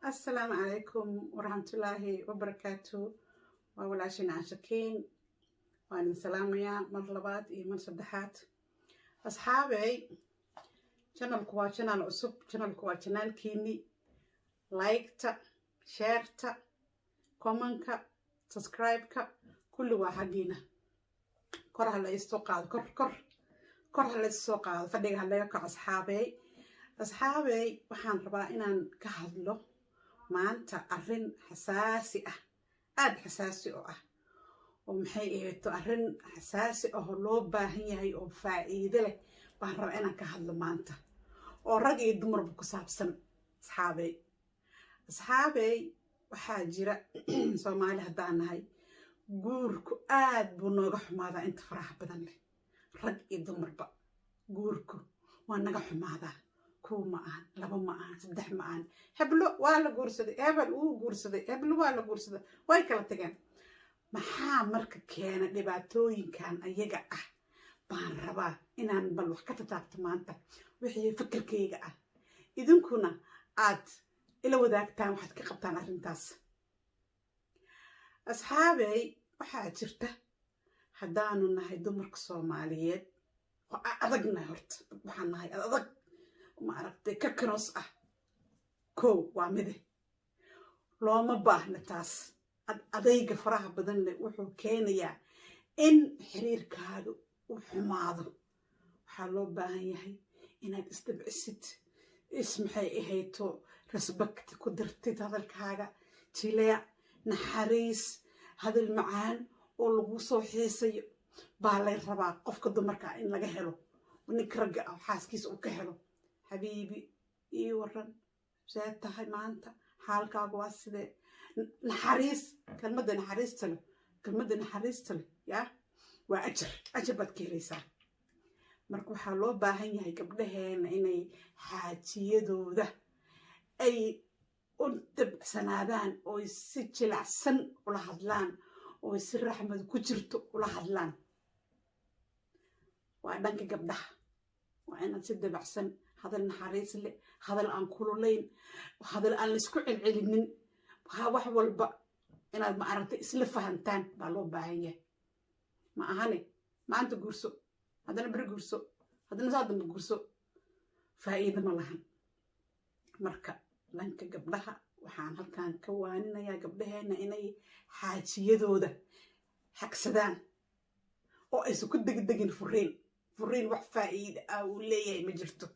السلام عليكم ورحمة الله وبركاته. وولاشين عاشقين وأنا سلامية مرلبات من صدحات أصحابي. channel كوا channel عصب channel كوا channel كيني لايكتا شيرتا كومنكا سبسكرايبكا كل واحدينا كره لا يستوقع كره لا يستوقع فدي هلاك أصحابي waxaan rabaa inaan ka hadlo maanta arrin xasaasi aad xasaasi oo maxay ahayd arrin xasaasi oo loo baahan yahay oo faa'iido leh baan rabaa inaan ka hadlo maanta oo rag iyo dumarba ku saabsan asxaabay waxaa jira Soomaali haddaan nahay guurku aad buu nooga xumaadaa inta faraha badan leh rag iyo dumarba guurku waa naga xumaadaa كو معان لبا معان صدح معان هبلو ولا قرصدي هبل قرصدي هبلو ولا قرصدي واي كلا تجان maxaa marka keena dhibaatooyin kan ayaga baan rabaa inaan bal wax ka taabto maanta wixii fikirkeyga idinkuna aad ila wadaagtaan waxaad ka qabtaan arrintaas asxaabay waxaa jirta haddaanu nahay dumarka Soomaaliyeed oo adagna horta waxaan nahay adag ma aragtay ka cross ko waa mide looma baahna taas adayga faraha badan leh wuxuu keenayaa in xiriirkaadu uu xumaado waxaa loo baahan yahay inaad isdabcisid ismaxay ahayto respect ku dartid hadalkaaga jileec naxariis hadal macaan oo lagu soo xiisayo baa lay rabaa qofka dumarka in laga helo ninka ragga xaaskiisa uu ka helo حبيبي ورن زادت هاي مانتا حالك أقواسده نحريس كلمة نحريس تلو يا وأجر بتكيريسا مركو حلو باهين هاي قبلهن إني حاجيدو ده أي أنتب سنادان أو يسجل عسن ولا هدلان أو يسر رحمة كجرتو ولا هدلان وأدنك قبلها وأنا تسد بعسن هذا النحريس اللي هذا الآن كلولين وهذا الآن لسكو العلمين وها وحول بق أنا ما عرفت إسلف فهمتان بالو باهية ما أهاني ما أنت جورسو هذا نبري جورسو هذا نزاد من جورسو فايدة ملهم مركب لانك قبلها وحان هل كان كواننا يا قبلها إني حاجية ذوذة حق سدان أو إيش كنت دقين فرين wax faa'iido uu leeyahay ma jirto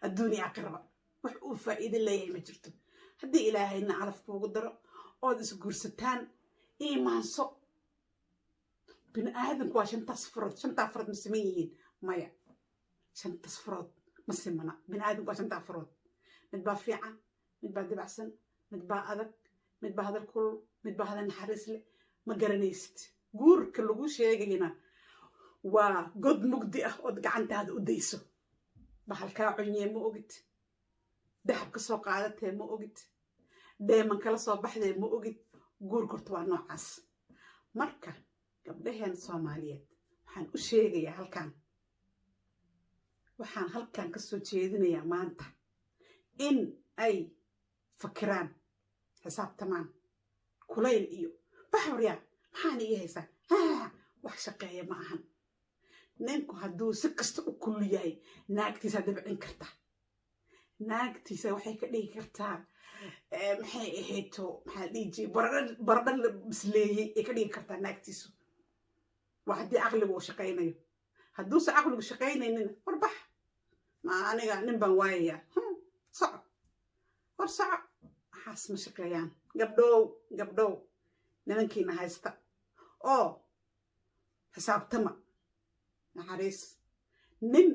adduunyo aqraba wax uu faa'iido leeyahay ma jirto hadii ilaahayna calaf kuugu daro oo is guursataan iimaanso bin aadan waa shanta farad masmeeyeen maya shanta farad masmana bin aadan waa shanta farad mid baa fiican mid baa dibacsan mid baa adag mid baa hadal kul mid baa hadal naxariis leh ma garanaysid guurka lagu sheegayna waa god mugdi oo gacantaada u deyso bahalka cunye ma ogid dahab ka soo qaadatay ma ogid deeman kala soo baxday ma ogid guur korto waa noocaas marka gabdhahan Soomaaliyeed waxaan u sheegayaa halkan ka soo jeedinayaa maanta in ay fakiraan xisaabtamaan kulayl iyo baxriya maxaan ii haysaa wax shaqeeya ma ahan ninku hadduu si kasta u kullu yahay naagtiisa dabcin karta naagtiisa waxay ka dhigi kartaa maxay ahayto maxaa dhigi baradho la bisleeyay ay ka dhigi kartaa naagtiisu waa haddii aqligu uu shaqaynayo hadduuse aqligu shaqaynaynin warbax ma aniga nin baan waayayaa soco waxaas ma shaqeeyaan gabdhow nimankiina haysta oo xisaabtama naxariis nin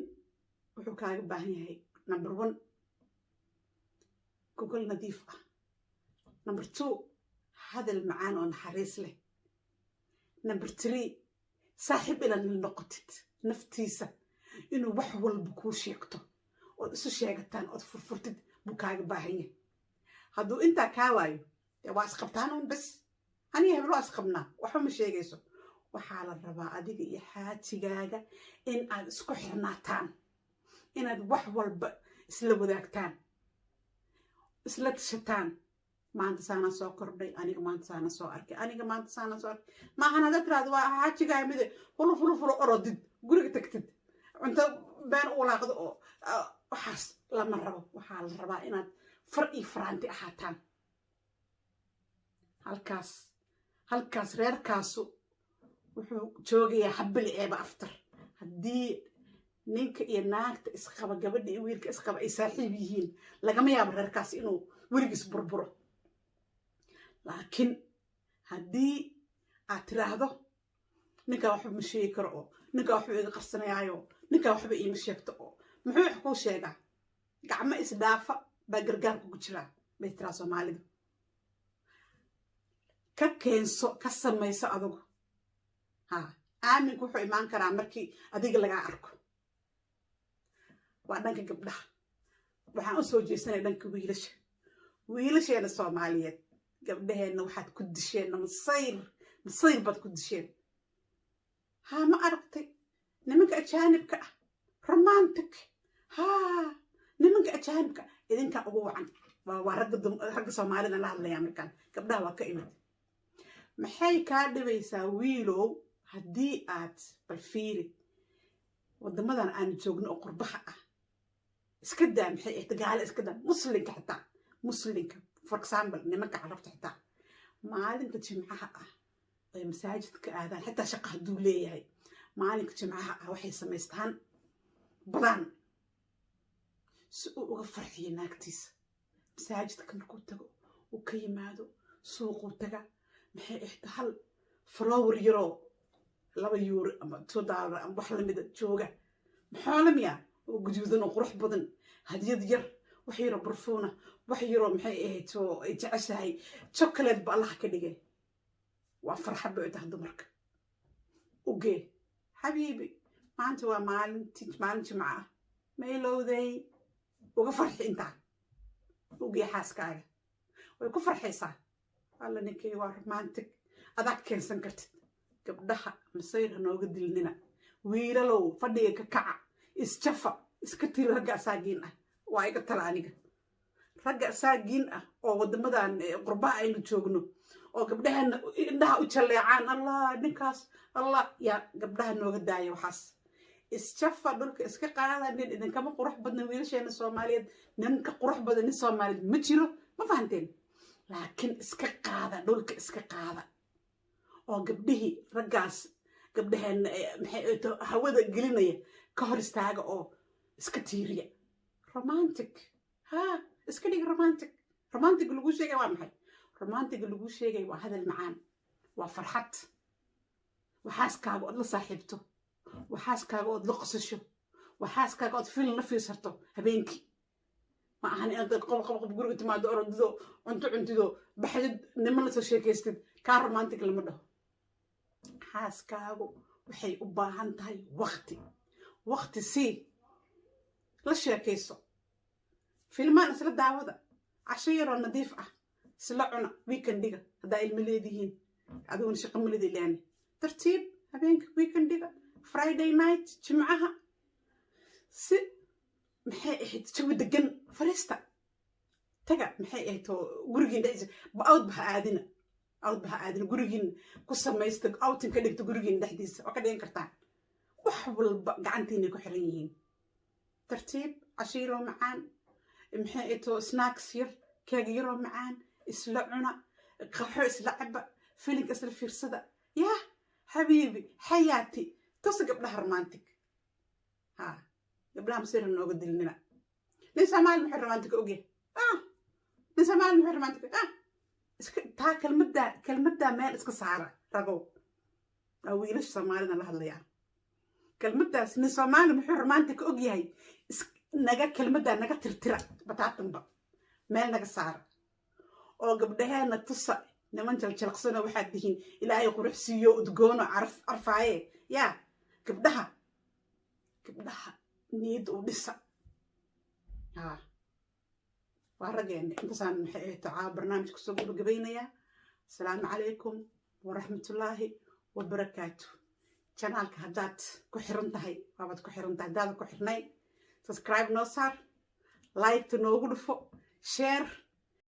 wuxuu kaaga baahan yahay number 1 gogol nadiif number 2 hadal macaan oo naxariis leh number 3 saaxiib ila noqotid naftiisa inuu wax walba ku sheegto oo isu sheegataan oo furfurtid buu kaaga baahan yahay hadduu inta ka waayo waa isqabtaan bas aniga heblo isqabnaa waxa ma sheegayso waxaa la rabaa adiga iyo xaatigaaga in aad isku xirnaataan inaad wax walba isla wadaagtaan isla tashataan maanta saana soo kordhay aniga maanta saana soo arkay aniga maanta saana soo arkay maahan haddaad tiraahdo waa xaajigaa mide fulu orodid guriga tagtid cunto been u walaaqdo oo waxaas lama rabo waxaa la rabaa inaad far iyo faraanti ahaataan halkaas reerkaasu wuxuu joogayaa habili eeba aftar haddii ninka iyo naagta isqaba gabadha iyo wiilka isqaba ay saaxiib yihiin lagama yaabo reerkaas inuu weligiis burburo laakiin haddii aad tiraahdo ninkaa waxba ma sheegi karo oo ninkaa waxba iga qarsanayaayo ninkaa waxba iima sheegto oo muxuu wax kuu sheegaa gacmo isdhaafa baa gargaar kugu jiraa bay tiraa soomaalidu ka keenso ka samayso adugu aaminku wuxuu imaan karaa markii adiga lagaa arko waa dhanka gabdhaha waxaan u soo jeesanaya dhanka wiilasheena soomaaliyeed gabdhaheenna waxaad ku disheen masayr baad ku disheen ma aragtay nimanka ajaanibka ah romantic nimanka ajaanibka idinkaa ugu wacan waa ragga soomaalida la hadlaya markaan gabdhaha waa ka imid maxay kaa dhibaysaa wiilow haddii aad bal fiiri waddamadan aanu joogno oo qurbaha ah iska daa maxay ahayd gaale iska daa muslinka for example nimanka carabta xitaa maalinka jimcaha ah ay masaajidka aadaan xitaa shaqa hadduu leeyahay maalinka jimcaha ah waxay samaystaan badaan si uu uga farxiyo naagtiisa masaajidka markuu tago uu ka yimaado suuquu taga maxay ahayd hal flower yaroo €2 ama $2 ama wax lamida jooga maxaa lamiya oo guduudan oo qurux badan hadiyad yar wax yaro barfuuna wax yaro maxay ahayd oo ay jeceshahay chocolate ba Allah ka dhigay waa farxad bay tahay dumarka oge habiibi maanta waa maalin jimcaha meelowday uga farxi inta oge xaaskaaga way ku farxaysaa alla ninkii waa romantic adag keensan kartid gabdhaha masayr nooga dilnina wiilalow fadhiga ka kaca isjafa iska tiri ragga asaagiin ah waa iga tala aniga ragga asaagiin ah oo waddamadan qurbaha aynu joogno oo gabdhaheena indhaha u jaleecaan allah ninkaas allah yaa gabdhaha nooga daaya waxaas isjafa dhulka iska qaada nin idinkama qurux badna wiilasheena soomaaliyeed ninka qurux badan nin soomaaliyeed ma jiro ma fahanteen laakiin iska qaada dhulka iska qaada oo gabdhihii raggaas gabdhaheena maxay hawada gelinaya ka hor istaaga oo iska tiiriya romantic iska dhig romantic lagu sheegay waa maxay romantic lagu sheegay waa hadal macaan waa farxad waxaaskaaga ood la saaxiibto waxaaskaaga ood la qosasho waxaaskaaga ood film la fiirsato habeenkii ma ahan inaad qob guriga timaado orodido cuntido baxdid niman la soo sheekaystid kaa romantic lama dhaho xaaskaagu waxay u baahan tahay waqti sii la sheekayso filmaan isla daawada casho yaroo nadiif ah isla cuna weekendiga haddaa ilmo leedihiin adiguna shaqo malidi leani tartiib habeenka weekendiga friday night jimcaha si maxay ahayd jawi degan fariista taga maxay ahayd oo gurigiin dhexdiisa awd baha aadina gurigiin ku samaysta outing ka dhigta gurigiin dhexdiisa oo ka dhigan kartaan wax walba gacantiinay ku xiran yihiin tartiib cashiiroo macaan maxay ahayd oo snacks yar keeg yaroo macaan isla cuna qaxo isla caba filinka isla fiirsada yaa habiibi xayaati tosa gabdhaha romantic gabdhaha masira nooga dilnina nin soomaali muxuu romantic ogyahay nin soomaali muxuu romantic taa kelmaddaa meel iska saara ragow waa wiilasha soomaalida la hadlayaa kelmaddaas nin soomaali muxuu romantic ogyahay kelmaddaa naga tirtira bataatanba meel naga saara oo gabdhaheena tusa niman jaljalaqsano waxaad dihiin ilaahay qurux siiyo udgoono carfaaye yaa gabdhaha niyadda u dhisa waa raggeena intaasaan maxay ahayd barnaamijka kusoo gabagabaynayaa asalaamu calaykum waraxmatullaahi wabarakaatu janaalka haddaad ku xiran tahay waabaad ku xiran tahay haddaadan ku xirnay subscribe noo saar like-ta noogu dhufo share